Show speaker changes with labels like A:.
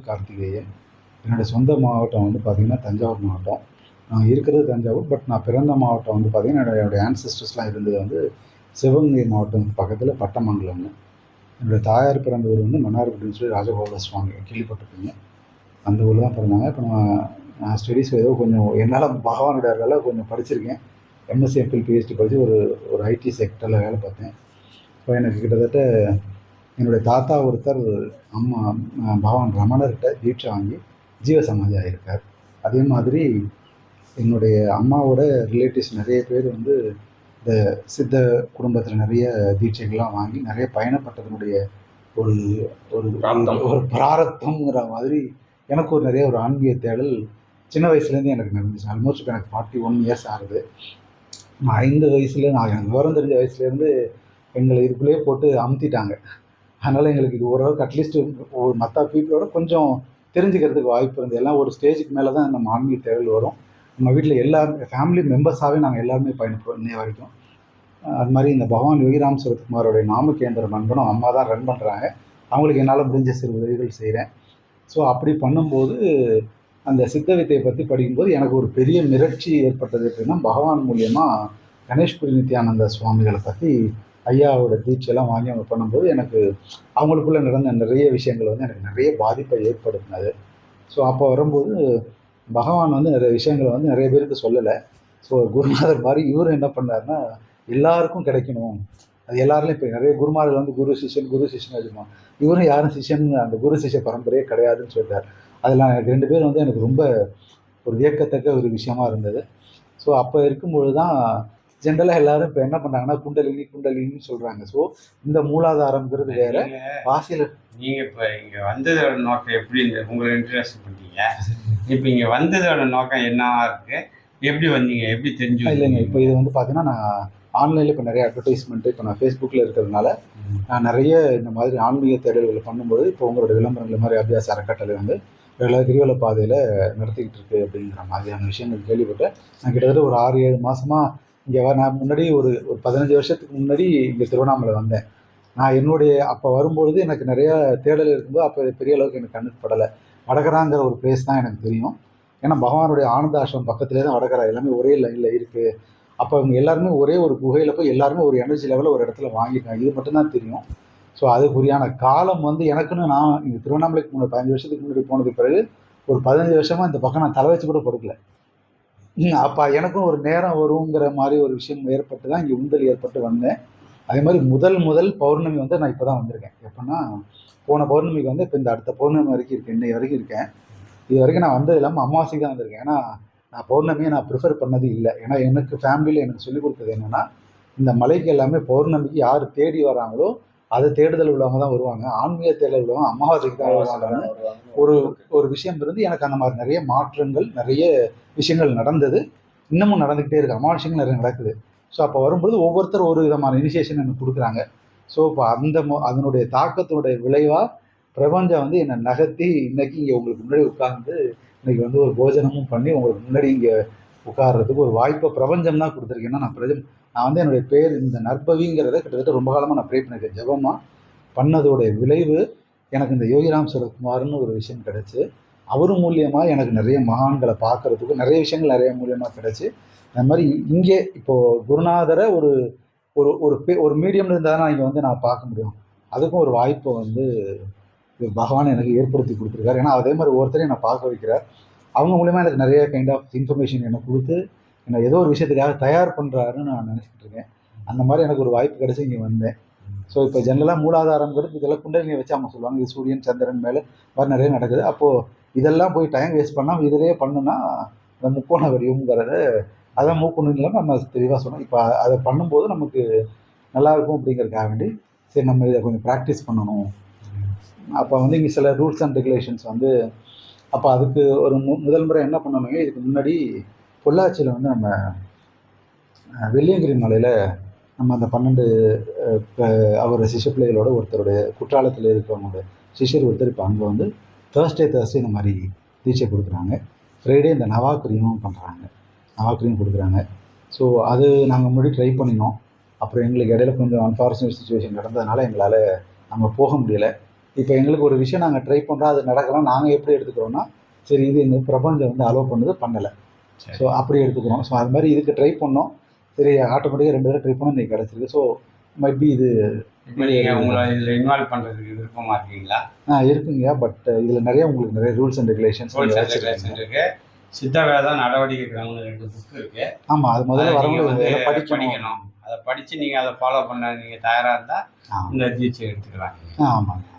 A: கார்த்திகேயன். என்னுடைய சொந்த மாவட்டம் வந்து பார்த்திங்கன்னா தஞ்சாவூர் மாவட்டம். நான் இருக்கிறது தஞ்சாவூர். பட் நான் பிறந்த மாவட்டம் வந்து பார்த்திங்கன்னா என்னுடைய ஆன்செஸ்டர்ஸ்லாம் இருந்தது வந்து சிவகங்கை மாவட்டம் பக்கத்தில் பட்டமங்கலம்னு. என்னுடைய தாயார் பிறந்த ஊர் வந்து மன்னார்குடின்னு சொல்லி ராஜகோபால சுவாமி கேள்விப்பட்டிருப்பீங்க. அந்த ஊரில் தான் பிறந்தாங்க. இப்போ நான் ஸ்டடீஸ் ஏதோ கொஞ்சம் என்னால் பகவானுடைய அருளால் கொஞ்சம் படிச்சிருக்கேன். எம்எஸ்சி, எம்ஃபில், பிஹெச்டி படித்து ஒரு ஐடி செக்டரில் வேலை பார்த்தேன். இப்போ எனக்கு கிட்டத்தட்ட என்னுடைய தாத்தா ஒருத்தர் அம்மா பகவான் ரமணர்கிட்ட தீட்சை வாங்கி ஜீவசமாதி ஆகியிருக்கார். அதே மாதிரி என்னுடைய அம்மாவோட ரிலேட்டிவ்ஸ் நிறைய பேர் வந்து இந்த சித்த குடும்பத்தில் நிறைய தீட்சைகள்லாம் வாங்கி நிறைய பயணப்பட்டதனுடைய ஒரு ஒரு ஒரு பிராரத்தம்ங்கிற மாதிரி எனக்கு ஒரு நிறைய ஒரு ஆன்மீக தேடல் சின்ன வயசுலேருந்து எனக்கு நடந்துச்சு. ஆல்மோஸ்ட் இப்போ எனக்கு 41 இயர்ஸ் ஆகுது. நான் 5 வயசுல எனக்கு விவரம் தெரிஞ்ச வயசுலேருந்து எங்களை இதுக்குள்ளேயே போட்டு அமுத்திட்டாங்க. அதனால் எங்களுக்கு இது ஓரளவுக்கு அட்லீஸ்ட் ஒரு மற்ற பீப்புளோட கொஞ்சம் தெரிஞ்சுக்கிறதுக்கு வாய்ப்பு இருந்தது. எல்லாம் ஒரு ஸ்டேஜுக்கு மேலே தான் நம்ம ஆன்மீக தேடல் வரும். நம்ம வீட்டில் எல்லாருமே ஃபேமிலி மெம்பர்ஸாகவே நாங்கள் எல்லாருமே பயணிப்போம் இன்னைய வரைக்கும். அது மாதிரி இந்த பகவான் யோகிராம் சரத்குமாரோடைய நாமகேந்திர மண்பனம் அம்மா தான் ரன் பண்ணுறாங்க. அவங்களுக்கு என்னால் முடிஞ்ச சிறு உதவிகள் செய்கிறேன். ஸோ அப்படி பண்ணும்போது அந்த சித்த வித்தையை பற்றி படிக்கும்போது எனக்கு ஒரு பெரிய மிரட்சி ஏற்பட்டது. எப்படின்னா பகவான் மூலியமாக கணேஷ்புரி நித்யானந்த சுவாமிகளை பற்றி ஐயாவோட தீட்சையெல்லாம் வாங்கி அவங்க பண்ணும்போது எனக்கு அவங்களுக்குள்ளே நடந்த நிறைய விஷயங்கள் வந்து எனக்கு நிறைய பாதிப்பை ஏற்படுத்தினது. ஸோ அப்போ வரும்போது பகவான் வந்து நிறைய விஷயங்களை வந்து நிறைய பேருக்கு சொல்லலை. ஸோ குருநாதர் மாதிரி இவரும் என்ன பண்ணாருன்னா எல்லாருக்கும் கிடைக்கணும். அது எல்லாருலையும் இப்போ நிறைய குருமார்கள் வந்து குரு சிஷ்யன் வச்சுக்கணும். இவரும் யாரும் சிஷ்யன் அந்த குரு சிஷ்ய பரம்பரையே கிடையாதுன்னு சொல்லிட்டார். அதில் எனக்கு 2 பேர் வந்து எனக்கு ரொம்ப ஒரு வியக்கத்தக்க ஒரு விஷயமா இருந்தது. ஸோ அப்போ இருக்கும்பொழுது தான் ஜென்ரலாக எல்லாரும் இப்போ என்ன பண்ணாங்கன்னா குண்டலினின்னு சொல்கிறாங்க. ஸோ இந்த மூலாதாரம்ங்கிறது வேற வாசியில்.
B: நீங்கள் இப்போ இங்கே வந்ததோட நோக்கம் எப்படி உங்களை இன்ட்ரெஸ்ட் பண்ணிட்டீங்க? இப்போ இங்கே வந்ததோட நோக்கம் என்னவா இருக்குது? எப்படி வந்தீங்க? எப்படி தெரிஞ்சு?
A: இல்லைங்க, இப்போ இது வந்து பார்த்தீங்கன்னா நான் ஆன்லைனில் இப்போ நிறைய அட்வர்டைஸ்மெண்ட்டு இப்போ நான் ஃபேஸ்புக்கில் இருக்கிறதுனால நான் நிறைய இந்த மாதிரி ஆன்மீக தேடல்களை பண்ணும்போது இப்போ உங்களோட விளம்பரங்கள் மாதிரி அபியாச அறக்கட்டளை வந்து கிரிவல பாதையில் நடத்திக்கிட்டு இருக்கு அப்படிங்கிற மாதிரியான விஷயங்கள் கேள்விப்பட்டு நான் கிட்டத்தட்ட ஒரு 6-7 மாதமாக இங்கே நான் முன்னாடி ஒரு 15 வருஷத்துக்கு முன்னாடி இங்கே திருவண்ணாமலை வந்தேன். நான் என்னுடைய அப்போ வரும்பொழுது எனக்கு நிறையா தேடல் இருக்கும்போது அப்போ பெரிய அளவுக்கு எனக்கு கண்ணுக்கு படலை. வடகராங்கிற ஒரு பிளேஸ் தான் எனக்கு தெரியும். ஏன்னா பகவானுடைய ஆனந்த ஆசிரமம் பக்கத்துலேயே தான் வடகரா, எல்லாமே ஒரே லைனில் இருக்குது. அப்போ அவங்க எல்லாருமே ஒரே ஒரு குகையில் போய் எல்லாருமே ஒரு எனர்ஜி லெவலில் ஒரு இடத்துல வாங்கியிருக்காங்க. இது மட்டும்தான் தெரியும். ஸோ அதுக்குரியான காலம் வந்து எனக்குன்னு நான் இங்கே திருவண்ணாமலைக்கு முன்னாடி 15 வருஷத்துக்கு முன்னாடி போனதுக்கு பிறகு ஒரு 15 வருஷமாக இந்த பக்கம் நான் தலை வச்சு கூட படுக்கல. அப்போ எனக்கும் ஒரு நேரம் வருங்கிற மாதிரி ஒரு விஷயம் ஏற்பட்டு தான் இங்கே உந்தல் ஏற்பட்டு வந்தேன். அதே மாதிரி முதல் பௌர்ணமி வந்து நான் இப்போ தான் வந்திருக்கேன். எப்போன்னா போன பௌர்ணமிக்கு வந்து இப்போ இந்த அடுத்த பௌர்ணமி வரைக்கும் இருக்கேன், இன்னைக்கு வரைக்கும் இருக்கேன். இது வரைக்கும் நான் வந்தது இல்லாமல் அமாவாசைக்கு தான் வந்திருக்கேன். ஏன்னா நான் பௌர்ணமியை நான் ப்ரிஃபர் பண்ணது இல்லை. ஏன்னா எனக்கு ஃபேமிலியில் எனக்கு சொல்லிக் கொடுத்தது என்னென்னா இந்த மலைக்கு எல்லாமே பௌர்ணமிக்கு யார் தேடி வராங்களோ அதை தேடுதல் உள்ளவங்க தான் வருவாங்க, ஆன்மீக தேடல் உள்ளவங்க அமாவாசைக்கு தான் வருவாங்கன்னு ஒரு விஷயம் இருந்து எனக்கு அந்த மாதிரி நிறைய மாற்றங்கள் நிறைய விஷயங்கள் நடந்தது. இன்னமும் நடந்துக்கிட்டே இருக்குது. அமாவாசைகள் நிறைய நடக்குது. ஸோ அப்போ வரும்போது ஒவ்வொருத்தர் ஒரு விதமான இனிஷியேஷன் எனக்கு கொடுக்குறாங்க. ஸோ இப்போ அதனுடைய தாக்கத்தினுடைய விளைவாக பிரபஞ்சம் வந்து என்னை நகர்த்தி இன்னைக்கு இங்கே உங்களுக்கு முன்னாடி உட்கார்ந்து இன்னைக்கு வந்து ஒரு போஜனமும் பண்ணி உங்களுக்கு முன்னாடி இங்கே உட்கார்றதுக்கு ஒரு வாய்ப்பை பிரபஞ்சம் தான் கொடுத்துருக்கேன். நான் வந்து என்னுடைய பேர் இந்த நற்பவிங்கிறத கிட்டத்தட்ட ரொம்ப காலமாக நான் ப்ரே பண்ணியிருக்கேன். ஜபமாக பண்ணதோடைய விளைவு எனக்கு இந்த யோகிராம் சரத்குமார்னு ஒரு விஷயம் கிடச்சி அவர் மூலியமாக எனக்கு நிறைய மகான்களை பார்க்குறதுக்கு நிறைய விஷயங்கள் நிறைய மூலியமாக கிடச்சி அந்த மாதிரி இங்கே இப்போது குருநாதரை ஒரு ஒரு ஒரு மீடியம்ல இருந்தால் தான் இங்கே வந்து நான் பார்க்க முடியும். அதுக்கும் ஒரு வாய்ப்பை வந்து பகவான் எனக்கு ஏற்படுத்தி கொடுத்துருக்காரு. ஏன்னா அதே மாதிரி ஒவ்வொருத்தரையும் என்னை பார்க்க வைக்கிறார். அவங்க மூலியமாக எனக்கு நிறைய கைண்ட் ஆஃப் இன்ஃபர்மேஷன் எனக்கு கொடுத்து என்னை ஏதோ ஒரு விஷயத்துக்காக தயார் பண்ணுறாருன்னு நான் நினச்சிட்டு இருக்கேன். அந்த மாதிரி எனக்கு ஒரு வாய்ப்பு கிடச்சி இங்கே வந்தேன். ஸோ இப்போ ஜென்ரலாக மூலாதாரங்கிறது இதெல்லாம் குண்டலினியை வச்சு அவங்க சொல்லுவாங்க இது சூரியன் சந்திரன் மேலே மாதிரி நிறைய நடக்குது. அப்போது இதெல்லாம் போய் டைம் வேஸ்ட் பண்ணாமல் இதிலேயே பண்ணுன்னா இந்த முக்கோண வடிவங்கிறத அதான் மூக்கணும் இல்லாமல் நம்ம தெளிவாக சொன்னோம். இப்போ அதை பண்ணும்போது நமக்கு நல்லாயிருக்கும் அப்படிங்கிறதுக்காக வேண்டி சரி நம்ம இதை கொஞ்சம் ப்ராக்டிஸ் பண்ணணும். அப்போ வந்து இங்கே சில ரூல்ஸ் அண்ட் ரெகுலேஷன்ஸ் வந்து அப்போ அதுக்கு ஒரு முதல் முறை என்ன பண்ணணுங்க, இதுக்கு முன்னாடி பொள்ளாச்சியில் வந்து நம்ம வெள்ளியங்கிரி மலையில் நம்ம அந்த 12 அவர் சிஷ்ய பிள்ளைகளோட ஒருத்தருடைய குற்றாலத்தில் இருக்கிறவங்களோட சிஷ்யர் ஒருத்தர் இப்போ அங்கே வந்து தேர்ஸ்டே இந்த மாதிரி தீட்சை கொடுக்குறாங்க. ஃப்ரைடே இந்த நவாக்கிரியும் பண்ணுறாங்க, நவாக்கிரியும் கொடுக்குறாங்க. ஸோ அது நாங்கள் முன்னாடி ட்ரை பண்ணினோம். அப்புறம் எங்களுக்கு இடையில கொஞ்சம் அன்ஃபார்ச்சுனேட் சுச்சுவேஷன் நடந்ததுனால எங்களால் அங்கே போக முடியலை. இப்போ எங்களுக்கு ஒரு விஷயம் நாங்கள் ட்ரை பண்ணுறோம், அது நடக்கலாம். நாங்கள் எப்படி எடுத்துக்கிறோம்னா, சரி இது எங்கள் பிரபஞ்சம் வந்து அலோவ் பண்ணுது, பண்ணலை.
B: சரி.
A: ஸோ அப்படி எடுத்துக்கிறோம். ஸோ அது மாதிரி இதுக்கு ட்ரை பண்ணோம். சரி ஆட்டோமேட்டிக்காக 2 தடவை ட்ரை பண்ணோம், இன்றைக்கி கிடச்சிருக்கு. ஸோ மைட் பி இது
B: இப்போ நீங்கள் உங்களை இதில் இன்வால்வ் பண்ணுறதுக்கு விருப்பமாக இருக்கீங்களா?
A: இருக்குங்க. பட் இதில் உங்களுக்கு நிறைய rules and regulations
B: rules and regulation இருக்குது. சித்த வேதம் நடவடிக்கை கிரகம்னு 2 புக் இருக்குது.
A: ஆமாம், அது முதல்ல வரவங்க
B: படிக்கணும். அதை படித்து நீங்கள் அதை ஃபாலோ பண்ண நீங்கள் தயாராக இருந்தால் இந்த தீட்சை எடுத்துக்கலாம்.
A: ஆமாங்க.